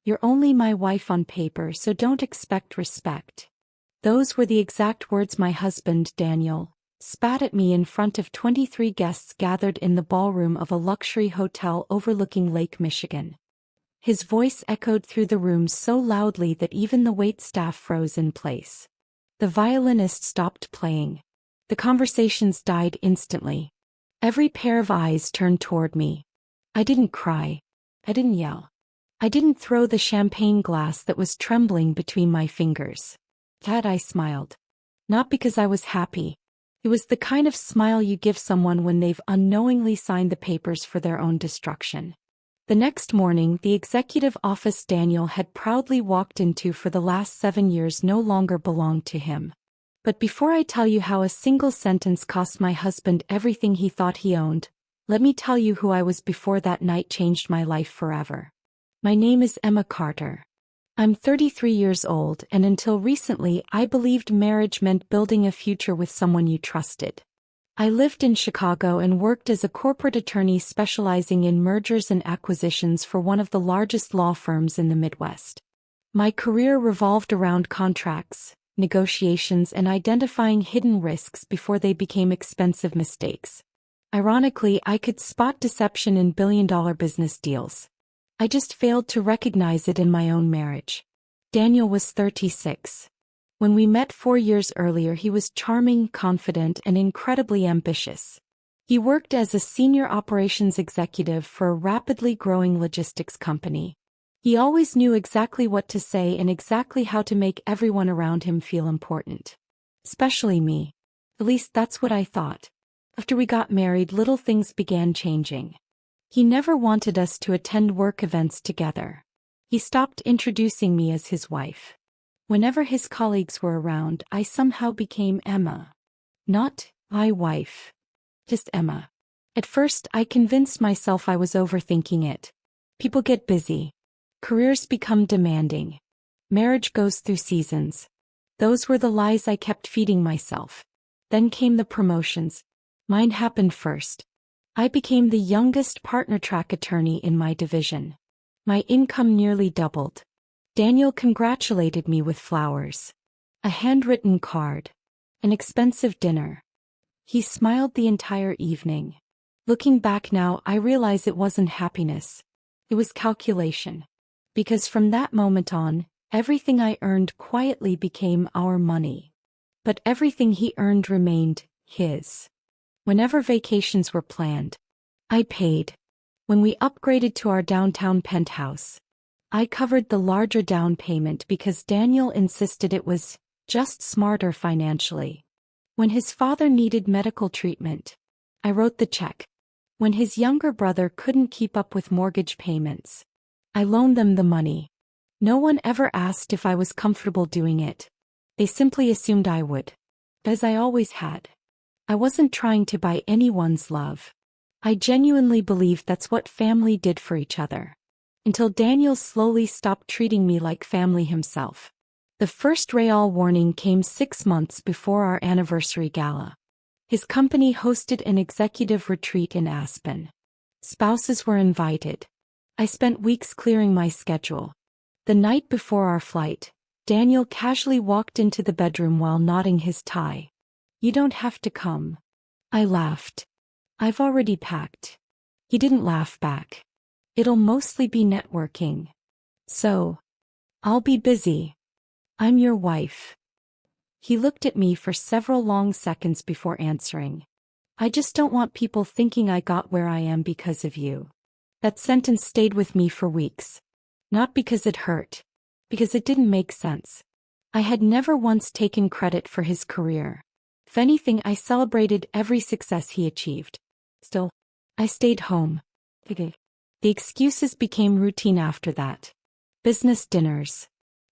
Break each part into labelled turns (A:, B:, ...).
A: "You're only my wife on paper, so don't expect respect." Those were the exact words my husband, Daniel, spat at me in front of 23 guests gathered in the ballroom of a luxury hotel overlooking Lake Michigan. His voice echoed through the room so loudly that even the waitstaff froze in place. The violinist stopped playing. The conversations died instantly. Every pair of eyes turned toward me. I didn't cry. I didn't yell. I didn't throw the champagne glass that was trembling between my fingers. Instead, I smiled. Not because I was happy. It was the kind of smile you give someone when they've unknowingly signed the papers for their own destruction. The next morning, the executive office Daniel had proudly walked into for the last 7 years no longer belonged to him. But before I tell you how a single sentence cost my husband everything he thought he owned, let me tell you who I was before that night changed my life forever. My name is Emma Carter. I'm 33 years old, and until recently I believed marriage meant building a future with someone you trusted. I lived in Chicago and worked as a corporate attorney specializing in mergers and acquisitions for one of the largest law firms in the Midwest. My career revolved around contracts, negotiations, and identifying hidden risks before they became expensive mistakes. Ironically, I could spot deception in billion-dollar business deals. I just failed to recognize it in my own marriage. Daniel was 36. When we met 4 years earlier, he was charming, confident, and incredibly ambitious. He worked as a senior operations executive for a rapidly growing logistics company. He always knew exactly what to say and exactly how to make everyone around him feel important. Especially me. At least that's what I thought. After we got married, little things began changing. He never wanted us to attend work events together. He stopped introducing me as his wife. Whenever his colleagues were around, I somehow became Emma. Not my wife. Just Emma. At first, I convinced myself I was overthinking it. People get busy. Careers become demanding. Marriage goes through seasons. Those were the lies I kept feeding myself. Then came the promotions. Mine happened first. I became the youngest partner track attorney in my division. My income nearly doubled. Daniel congratulated me with flowers. A handwritten card. An expensive dinner. He smiled the entire evening. Looking back now, I realize it wasn't happiness. It was calculation. Because from that moment on, everything I earned quietly became our money. But everything he earned remained his. Whenever vacations were planned, I paid. When we upgraded to our downtown penthouse, I covered the larger down payment because Daniel insisted it was just smarter financially. When his father needed medical treatment, I wrote the check. When his younger brother couldn't keep up with mortgage payments, I loaned them the money. No one ever asked if I was comfortable doing it. They simply assumed I would. As I always had. I wasn't trying to buy anyone's love. I genuinely believed that's what family did for each other. Until Daniel slowly stopped treating me like family himself. The first real warning came 6 months before our anniversary gala. His company hosted an executive retreat in Aspen. Spouses were invited. I spent weeks clearing my schedule. The night before our flight, Daniel casually walked into the bedroom while knotting his tie. "You don't have to come." I laughed. "I've already packed." He didn't laugh back. "It'll mostly be networking. So, I'll be busy. I'm your wife." He looked at me for several long seconds before answering. "I just don't want people thinking I got where I am because of you." That sentence stayed with me for weeks. Not because it hurt. Because it didn't make sense. I had never once taken credit for his career. If anything, I celebrated every success he achieved. Still, I stayed home. The excuses became routine after that. Business dinners.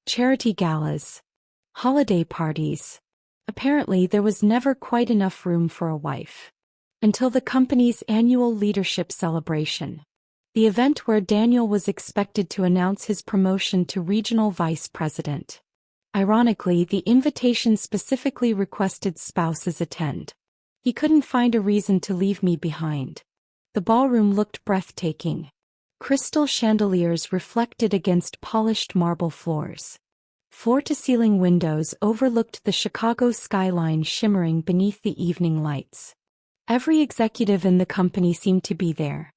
A: Charity galas. Holiday parties. Apparently, there was never quite enough room for a wife. Until the company's annual leadership celebration. The event where Daniel was expected to announce his promotion to regional vice president. Ironically, the invitation specifically requested spouses attend. He couldn't find a reason to leave me behind. The ballroom looked breathtaking. Crystal chandeliers reflected against polished marble floors. Floor-to-ceiling windows overlooked the Chicago skyline shimmering beneath the evening lights. Every executive in the company seemed to be there.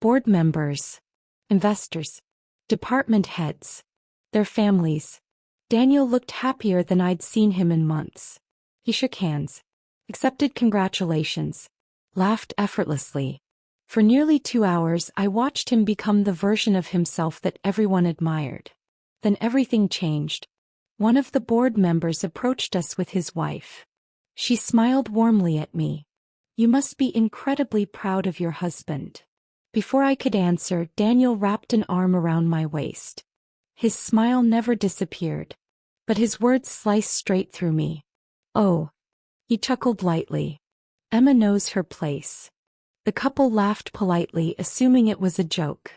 A: Board members, investors, department heads, their families. Daniel looked happier than I'd seen him in months. He shook hands, accepted congratulations, laughed effortlessly. For nearly 2 hours I watched him become the version of himself that everyone admired. Then everything changed. One of the board members approached us with his wife. She smiled warmly at me. "You must be incredibly proud of your husband." Before I could answer, Daniel wrapped an arm around my waist. His smile never disappeared, but his words sliced straight through me. "Oh." He chuckled lightly. "Emma knows her place." The couple laughed politely, assuming it was a joke.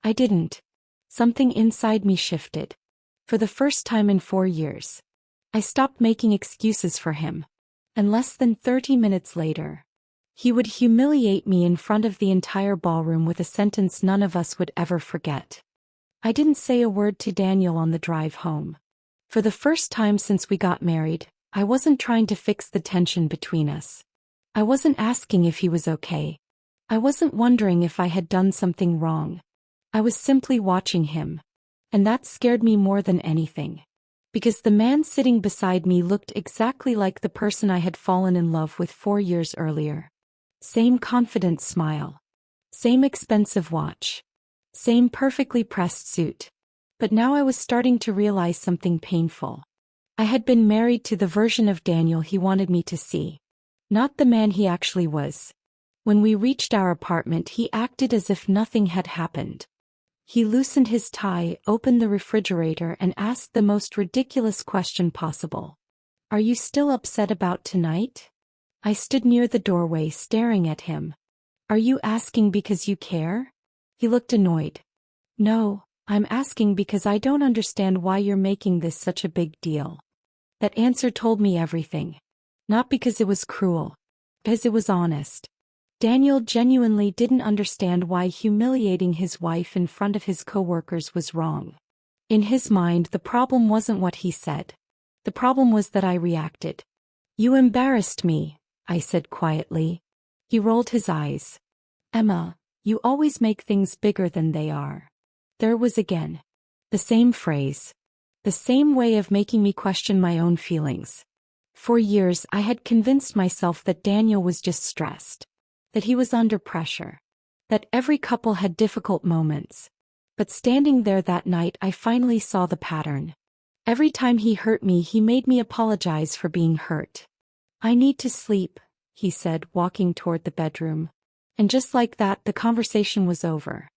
A: I didn't. Something inside me shifted. For the first time in 4 years, I stopped making excuses for him. And less than 30 minutes later, he would humiliate me in front of the entire ballroom with a sentence none of us would ever forget. I didn't say a word to Daniel on the drive home. For the first time since we got married, I wasn't trying to fix the tension between us. I wasn't asking if he was okay. I wasn't wondering if I had done something wrong. I was simply watching him. And that scared me more than anything. Because the man sitting beside me looked exactly like the person I had fallen in love with 4 years earlier. Same confident smile. Same expensive watch. Same perfectly pressed suit. But now I was starting to realize something painful. I had been married to the version of Daniel he wanted me to see. Not the man he actually was. When we reached our apartment, he acted as if nothing had happened. He loosened his tie, opened the refrigerator, and asked the most ridiculous question possible. "Are you still upset about tonight?" I stood near the doorway staring at him. "Are you asking because you care?" He looked annoyed. "No, I'm asking because I don't understand why you're making this such a big deal." That answer told me everything. Not because it was cruel, because it was honest. Daniel genuinely didn't understand why humiliating his wife in front of his coworkers was wrong. In his mind, the problem wasn't what he said. The problem was that I reacted. "You embarrassed me," I said quietly. He rolled his eyes. "Emma, you always make things bigger than they are." There it was again. The same phrase. The same way of making me question my own feelings. For years I had convinced myself that Daniel was just stressed. That he was under pressure. That every couple had difficult moments. But standing there that night, I finally saw the pattern. Every time he hurt me, he made me apologize for being hurt. "I need to sleep," he said, walking toward the bedroom. And just like that, the conversation was over.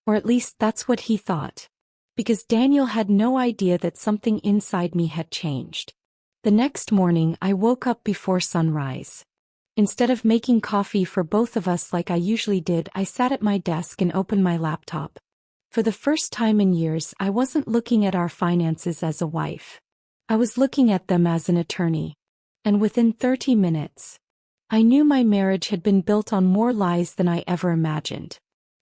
A: Or at least that's what he thought. Because Daniel had no idea that something inside me had changed. The next morning, I woke up before sunrise. Instead of making coffee for both of us like I usually did, I sat at my desk and opened my laptop. For the first time in years, I wasn't looking at our finances as a wife. I was looking at them as an attorney. And within 30 minutes, I knew my marriage had been built on more lies than I ever imagined.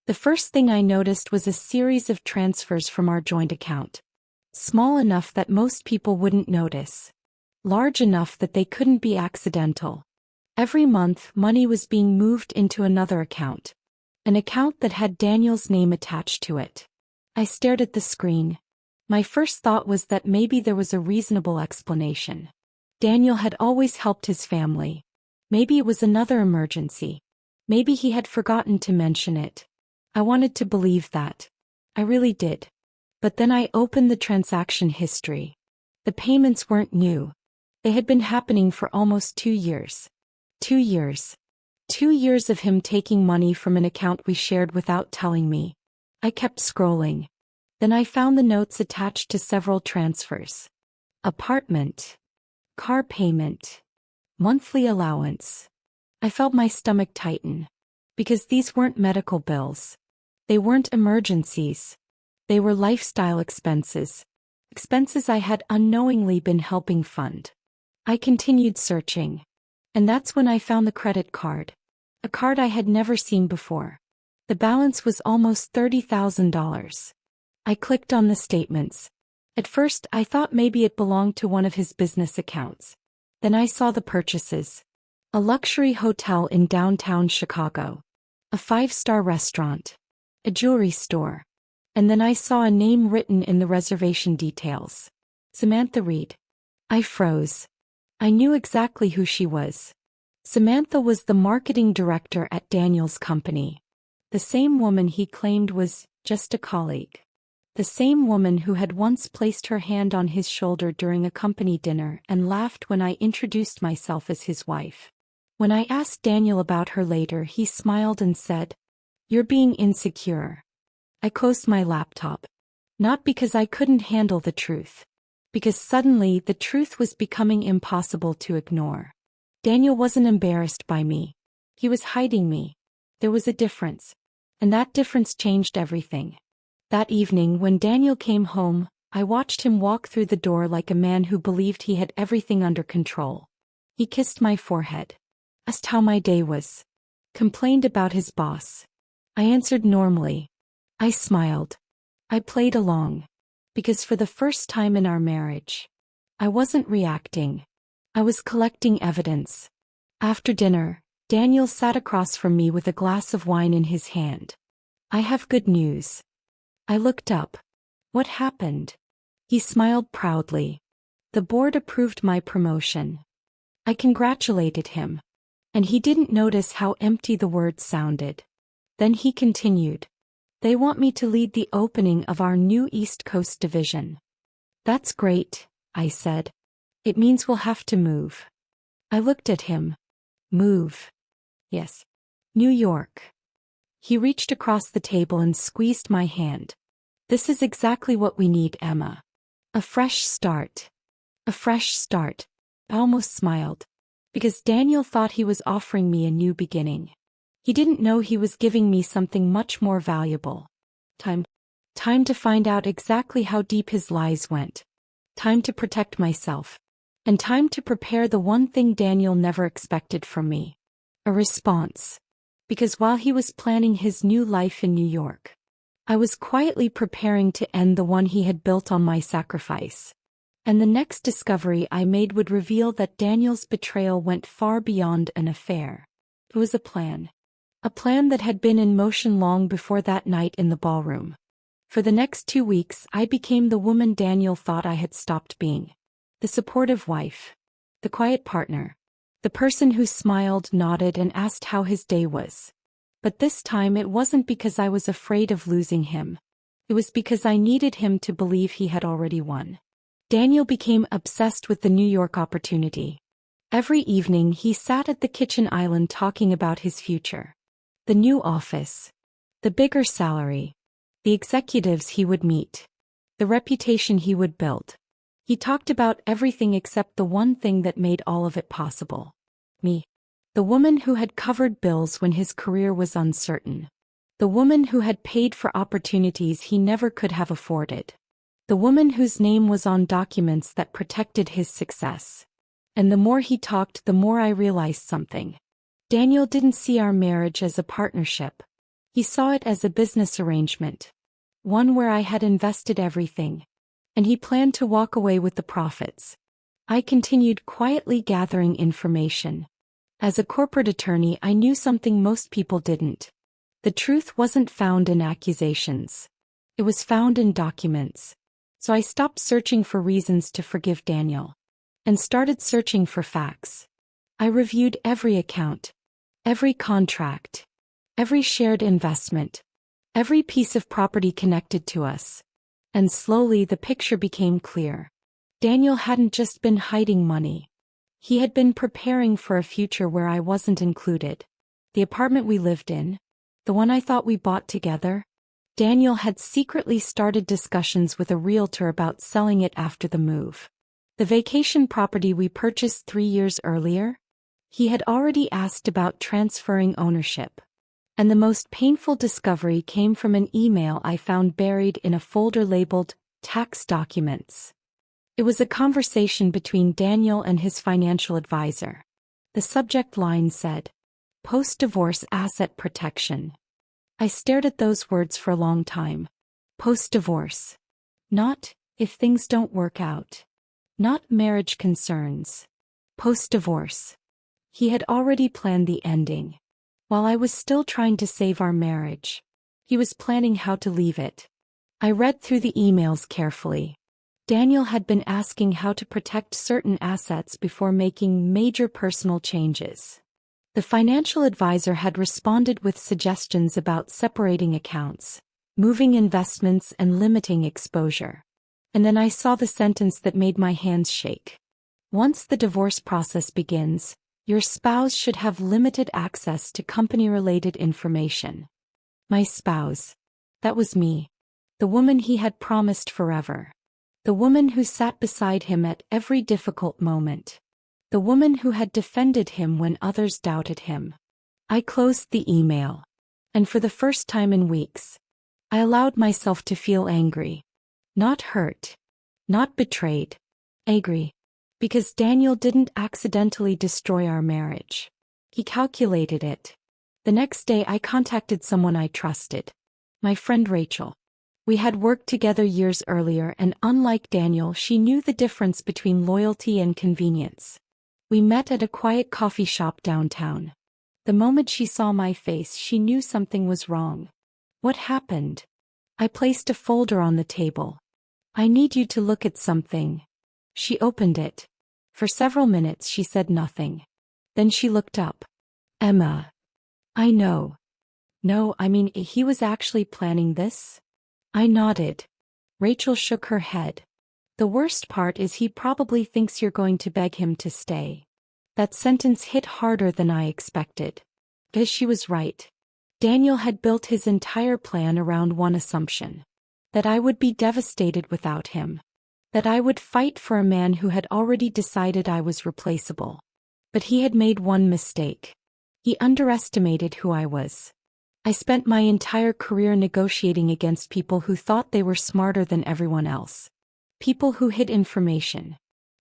A: The first thing I noticed was a series of transfers from our joint account. Small enough that most people wouldn't notice. Large enough that they couldn't be accidental. Every month, money was being moved into another account. An account that had Daniel's name attached to it. I stared at the screen. My first thought was that maybe there was a reasonable explanation. Daniel had always helped his family. Maybe it was another emergency. Maybe he had forgotten to mention it. I wanted to believe that. I really did. But then I opened the transaction history. The payments weren't new. They had been happening for almost 2 years. 2 years. 2 years of him taking money from an account we shared without telling me. I kept scrolling. Then I found the notes attached to several transfers. Apartment. Car payment. Monthly allowance. I felt my stomach tighten. Because these weren't medical bills. They weren't emergencies. They were lifestyle expenses. Expenses I had unknowingly been helping fund. I continued searching. And that's when I found the credit card. A card I had never seen before. The balance was almost $30,000. I clicked on the statements. At first, I thought maybe it belonged to one of his business accounts. Then I saw the purchases. A luxury hotel in downtown Chicago. A 5-star restaurant. A jewelry store. And then I saw a name written in the reservation details. Samantha Reed. I froze. I knew exactly who she was. Samantha was the marketing director at Daniel's company. The same woman he claimed was just a colleague. The same woman who had once placed her hand on his shoulder during a company dinner and laughed when I introduced myself as his wife. When I asked Daniel about her later, he smiled and said, "You're being insecure." I closed my laptop. Not because I couldn't handle the truth. Because suddenly the truth was becoming impossible to ignore. Daniel wasn't embarrassed by me. He was hiding me. There was a difference. And that difference changed everything. That evening when Daniel came home, I watched him walk through the door like a man who believed he had everything under control. He kissed my forehead. Asked how my day was. Complained about his boss. I answered normally. I smiled. I played along. Because for the first time in our marriage, I wasn't reacting. I was collecting evidence. After dinner, Daniel sat across from me with a glass of wine in his hand. "I have good news." I looked up. "What happened?" He smiled proudly. "The board approved my promotion." I congratulated him. And he didn't notice how empty the words sounded. Then he continued. "They want me to lead the opening of our new East Coast division." "That's great," I said. "It means we'll have to move." I looked at him. "Move?" "Yes. New York." He reached across the table and squeezed my hand. "This is exactly what we need, Emma. A fresh start." A fresh start. I almost smiled. Because Daniel thought he was offering me a new beginning. He didn't know he was giving me something much more valuable. Time. Time to find out exactly how deep his lies went. Time to protect myself. And time to prepare the one thing Daniel never expected from me. A response. Because while he was planning his new life in New York, I was quietly preparing to end the one he had built on my sacrifice. And the next discovery I made would reveal that Daniel's betrayal went far beyond an affair. It was a plan. A plan that had been in motion long before that night in the ballroom. For the next 2 weeks, I became the woman Daniel thought I had stopped being. The supportive wife. The quiet partner. The person who smiled, nodded, and asked how his day was. But this time it wasn't because I was afraid of losing him. It was because I needed him to believe he had already won. Daniel became obsessed with the New York opportunity. Every evening he sat at the kitchen island talking about his future. The new office. The bigger salary. The executives he would meet. The reputation he would build. He talked about everything except the one thing that made all of it possible. Me. The woman who had covered bills when his career was uncertain. The woman who had paid for opportunities he never could have afforded. The woman whose name was on documents that protected his success. And the more he talked, the more I realized something. Daniel didn't see our marriage as a partnership. He saw it as a business arrangement. One where I had invested everything. And he planned to walk away with the profits. I continued quietly gathering information. As a corporate attorney, I knew something most people didn't. The truth wasn't found in accusations. It was found in documents. So I stopped searching for reasons to forgive Daniel. And started searching for facts. I reviewed every account. Every contract. Every shared investment. Every piece of property connected to us. And slowly the picture became clear. Daniel hadn't just been hiding money. He had been preparing for a future where I wasn't included. The apartment we lived in. The one I thought we bought together. Daniel had secretly started discussions with a realtor about selling it after the move. The vacation property we purchased 3 years earlier. He had already asked about transferring ownership. And the most painful discovery came from an email I found buried in a folder labeled tax documents. It was a conversation between Daniel and his financial advisor. The subject line said, "Post-divorce asset protection." I stared at those words for a long time. Post-divorce. Not, if things don't work out. Not marriage concerns. Post-divorce. He had already planned the ending. While I was still trying to save our marriage, he was planning how to leave it. I read through the emails carefully. Daniel had been asking how to protect certain assets before making major personal changes. The financial advisor had responded with suggestions about separating accounts, moving investments, and limiting exposure. And then I saw the sentence that made my hands shake. Once the divorce process begins, your spouse should have limited access to company-related information. My spouse. That was me. The woman he had promised forever. The woman who sat beside him at every difficult moment. The woman who had defended him when others doubted him. I closed the email. And for the first time in weeks, I allowed myself to feel angry. Not hurt. Not betrayed. Angry. Because Daniel didn't accidentally destroy our marriage. He calculated it. The next day I contacted someone I trusted. My friend Rachel. We had worked together years earlier, and unlike Daniel, she knew the difference between loyalty and convenience. We met at a quiet coffee shop downtown. The moment she saw my face, she knew something was wrong. What happened? I placed a folder on the table. I need you to look at something. She opened it. For several minutes she said nothing. Then she looked up. Emma. I know. No, I mean, he was actually planning this? I nodded. Rachel shook her head. The worst part is he probably thinks you're going to beg him to stay. That sentence hit harder than I expected. Because she was right. Daniel had built his entire plan around one assumption. That I would be devastated without him. That I would fight for a man who had already decided I was replaceable. But he had made one mistake. He underestimated who I was. I spent my entire career negotiating against people who thought they were smarter than everyone else. People who hid information.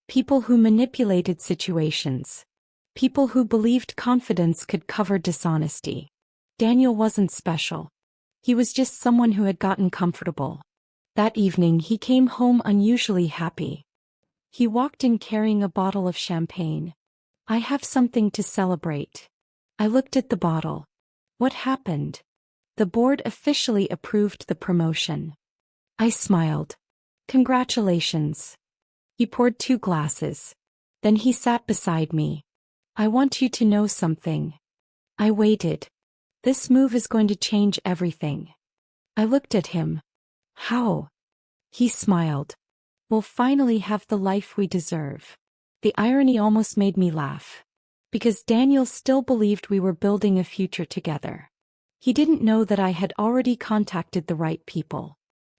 A: People who manipulated situations. People who believed confidence could cover dishonesty. Daniel wasn't special. He was just someone who had gotten comfortable. That evening he came home unusually happy. He walked in carrying a bottle of champagne. I have something to celebrate. I looked at the bottle. What happened? The board officially approved the promotion. I smiled. Congratulations. He poured 2 glasses. Then he sat beside me. I want you to know something. I waited. This move is going to change everything. I looked at him. How? He smiled. We'll finally have the life we deserve. The irony almost made me laugh. Because Daniel still believed we were building a future together. He didn't know that I had already contacted the right people.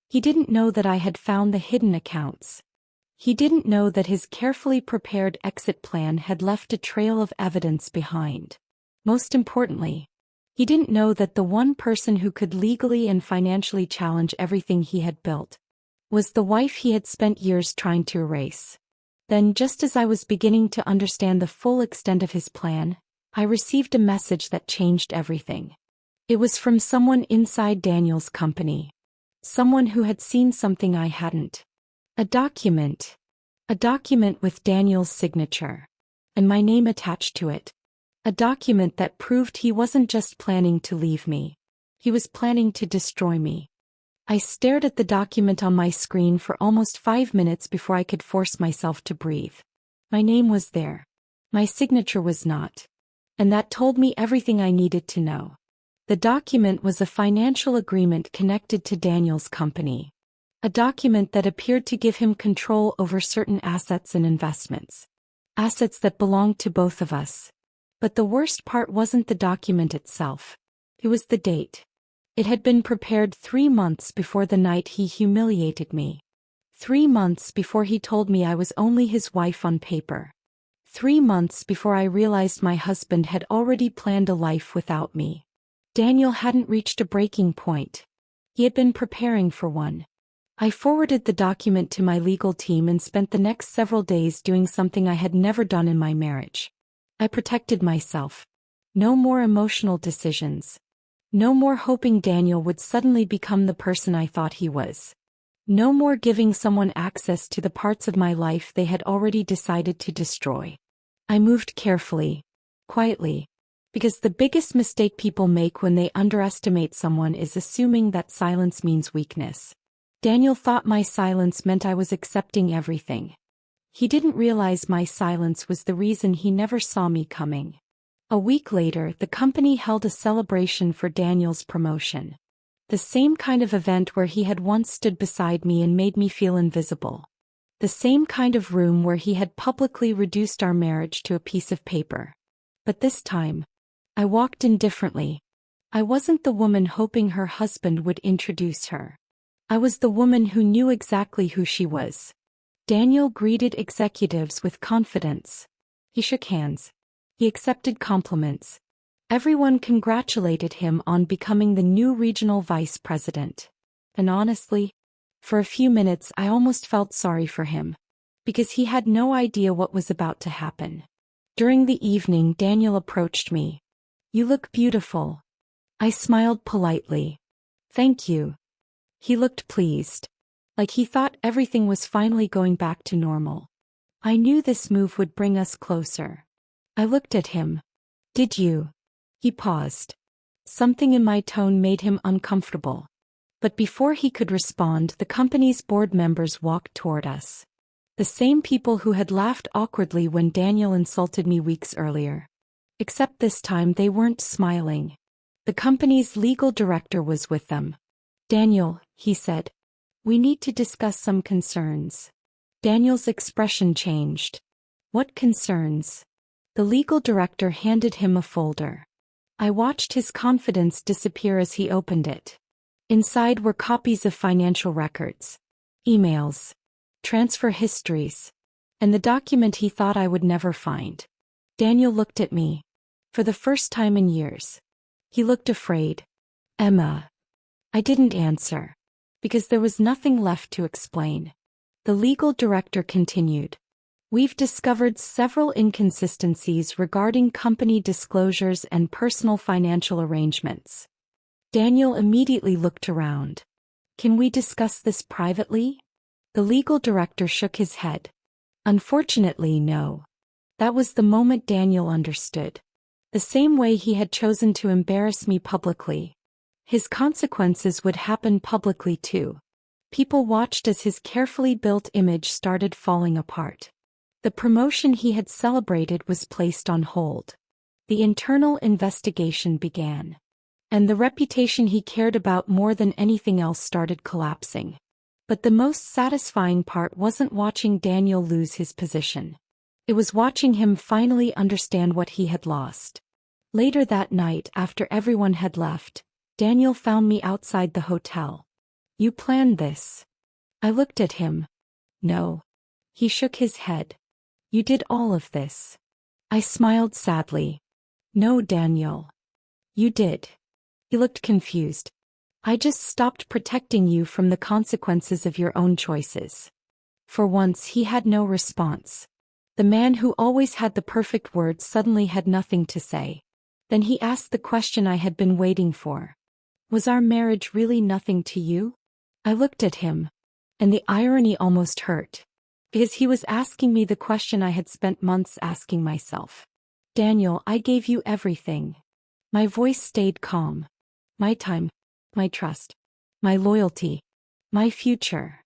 A: He didn't know that I had found the hidden accounts. He didn't know that his carefully prepared exit plan had left a trail of evidence behind. Most importantly, he didn't know that the one person who could legally and financially challenge everything he had built was the wife he had spent years trying to erase. Then, just as I was beginning to understand the full extent of his plan, I received a message that changed everything. It was from someone inside Daniel's company. Someone who had seen something I hadn't. A document. A document with Daniel's signature. And my name attached to it. A document that proved he wasn't just planning to leave me. He was planning to destroy me. I stared at the document on my screen for almost 5 minutes before I could force myself to breathe. My name was there. My signature was not. And that told me everything I needed to know. The document was a financial agreement connected to Daniel's company. A document that appeared to give him control over certain assets and investments. Assets that belonged to both of us. But the worst part wasn't the document itself. It was the date. It had been prepared 3 months before the night he humiliated me. 3 months before he told me I was only his wife on paper. 3 months before I realized my husband had already planned a life without me. Daniel hadn't reached a breaking point. He had been preparing for one. I forwarded the document to my legal team and spent the next several days doing something I had never done in my marriage. I protected myself. No more emotional decisions. No more hoping Daniel would suddenly become the person I thought he was. No more giving someone access to the parts of my life they had already decided to destroy. I moved carefully, quietly, because the biggest mistake people make when they underestimate someone is assuming that silence means weakness. Daniel thought my silence meant I was accepting everything. He didn't realize my silence was the reason he never saw me coming. A week later, the company held a celebration for Daniel's promotion. The same kind of event where he had once stood beside me and made me feel invisible. The same kind of room where he had publicly reduced our marriage to a piece of paper. But this time, I walked in differently. I wasn't the woman hoping her husband would introduce her. I was the woman who knew exactly who she was. Daniel greeted executives with confidence. He shook hands. He accepted compliments. Everyone congratulated him on becoming the new regional vice president. And honestly, for a few minutes I almost felt sorry for him, because he had no idea what was about to happen. During the evening, Daniel approached me. "You look beautiful." I smiled politely. "Thank you." He looked pleased, like he thought everything was finally going back to normal. I knew this move would bring us closer. I looked at him. "Did you?" He paused. Something in my tone made him uncomfortable. But before he could respond, the company's board members walked toward us. The same people who had laughed awkwardly when Daniel insulted me weeks earlier. Except this time they weren't smiling. The company's legal director was with them. "Daniel," he said, "we need to discuss some concerns." Daniel's expression changed. "What concerns?" The legal director handed him a folder. I watched his confidence disappear as he opened it. Inside were copies of financial records, emails, transfer histories, and the document he thought I would never find. Daniel looked at me. For the first time in years. He looked afraid. "Emma." I didn't answer, because there was nothing left to explain. The legal director continued. "We've discovered several inconsistencies regarding company disclosures and personal financial arrangements." Daniel immediately looked around. "Can we discuss this privately?" The legal director shook his head. "Unfortunately, no." That was the moment Daniel understood. The same way he had chosen to embarrass me publicly. His consequences would happen publicly too. People watched as his carefully built image started falling apart. The promotion he had celebrated was placed on hold. The internal investigation began. And the reputation he cared about more than anything else started collapsing. But the most satisfying part wasn't watching Daniel lose his position. It was watching him finally understand what he had lost. Later that night, after everyone had left, Daniel found me outside the hotel. "You planned this?" I looked at him. "No." He shook his head. "You did all of this." I smiled sadly. "No, Daniel. You did." He looked confused. "I just stopped protecting you from the consequences of your own choices." For once he had no response. The man who always had the perfect words suddenly had nothing to say. Then he asked the question I had been waiting for. "Was our marriage really nothing to you?" I looked at him, and the irony almost hurt. Because he was asking me the question I had spent months asking myself. "Daniel, I gave you everything." My voice stayed calm. "My time, my trust, my loyalty, my future."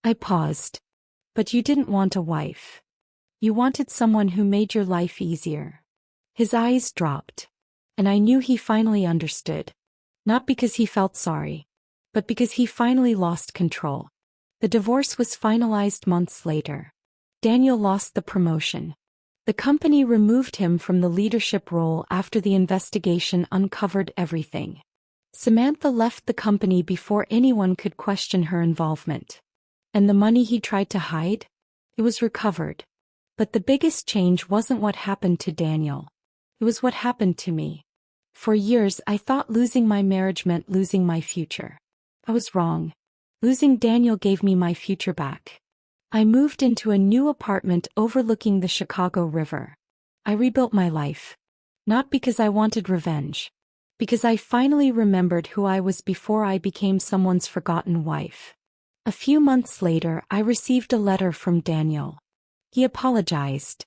A: I paused. "But you didn't want a wife. You wanted someone who made your life easier." His eyes dropped. And I knew he finally understood. Not because he felt sorry, but because he finally lost control. The divorce was finalized months later. Daniel lost the promotion. The company removed him from the leadership role after the investigation uncovered everything. Samantha left the company before anyone could question her involvement. And the money he tried to hide? It was recovered. But the biggest change wasn't what happened to Daniel. It was what happened to me. For years I thought losing my marriage meant losing my future. I was wrong. Losing Daniel gave me my future back. I moved into a new apartment overlooking the Chicago River. I rebuilt my life. Not because I wanted revenge, Because I finally remembered who I was before I became someone's forgotten wife. A few months later, I received a letter from Daniel. He apologized.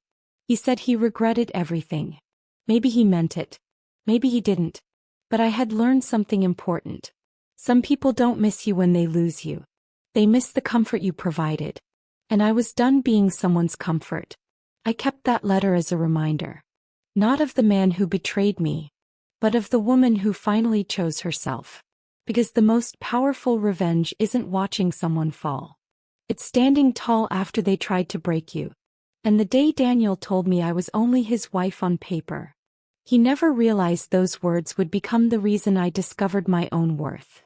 A: He said he regretted everything. Maybe he meant it. Maybe he didn't. But I had learned something important. Some people don't miss you when they lose you. They miss the comfort you provided. And I was done being someone's comfort. I kept that letter as a reminder. Not of the man who betrayed me, but of the woman who finally chose herself. Because the most powerful revenge isn't watching someone fall. It's standing tall after they tried to break you. And the day Daniel told me I was only his wife on paper, he never realized those words would become the reason I discovered my own worth.